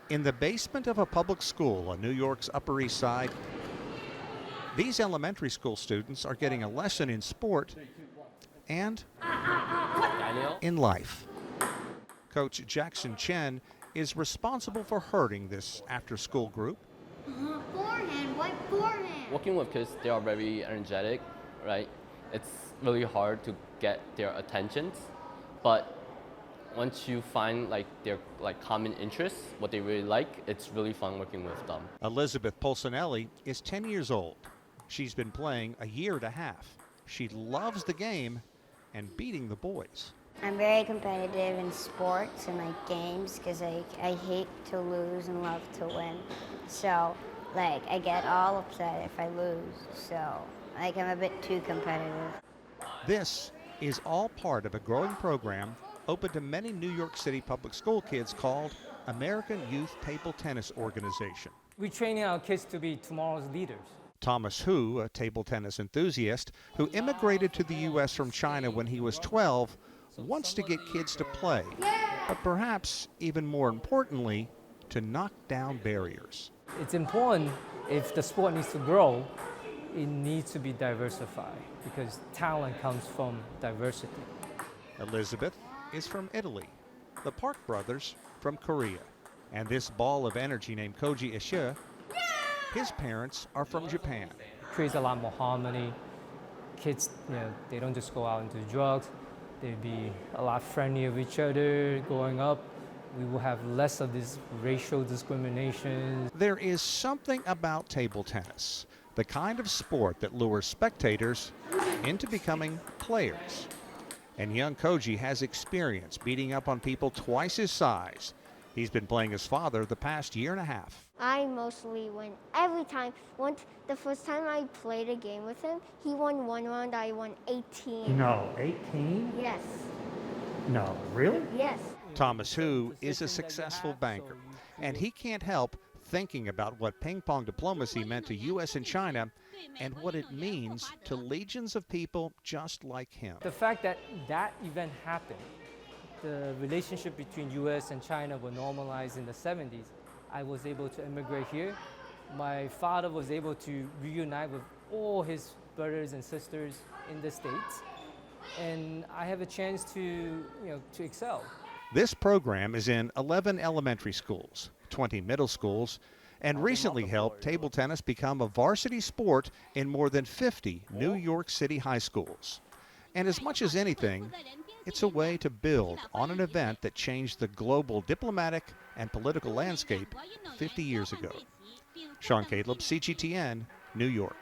In the basement of a public school on New York's Upper East Side, these elementary school students are getting a lesson in sport and in life. Coach Jackson Chen is responsible for herding this after-school group. Forehand, what forehand? Working with kids, they are very energetic, right? It's really hard to get their attention, but once you find their common interests, what they really like, it's really fun working with them. Elizabeth Polsonelli is 10 years old. She's been playing a year and a half. She loves the game and beating the boys. I'm very competitive in sports and games because I hate to lose and love to win. So I get all upset if I lose. So I'm a bit too competitive. This is all part of a growing program open to many New York City public school kids called American Youth Table Tennis Organization. We're training our kids to be tomorrow's leaders. Thomas Hu, a table tennis enthusiast who immigrated to the U.S. from China when he was 12, wants to get kids to play, but perhaps even more importantly, to knock down barriers. It's important, if the sport needs to grow, it needs to be diversified because talent comes from diversity. Elizabeth is from Italy, the Park brothers from Korea, and this ball of energy named Koji Ishii, his parents are from Japan. It creates a lot more harmony. Kids, they don't just go out into drugs. They'd be a lot friendlier with each other growing up. We will have less of this racial discrimination. There is something about table tennis, the kind of sport that lures spectators into becoming players. And young Koji has experience beating up on people twice his size. He's been playing his father the past year and a half. I mostly win every time. The first time I played a game with him, he won one round, I won 18. No, 18? Yes. No, really? Yes. Thomas Hu is a successful banker, and he can't help thinking about what ping pong diplomacy meant to U.S. and China and what it means to legions of people just like him. The fact that that event happened, the relationship between U.S. and China were normalized in the 70s. I was able to immigrate here. My father was able to reunite with all his brothers and sisters in the States. And I have a chance to excel. This program is in 11 elementary schools, 20 middle schools, and recently helped table tennis become a varsity sport in more than 50 New York City high schools. And as much as anything, it's a way to build on an event that changed the global diplomatic and political landscape 50 years ago. Sean Caleb, CGTN, New York.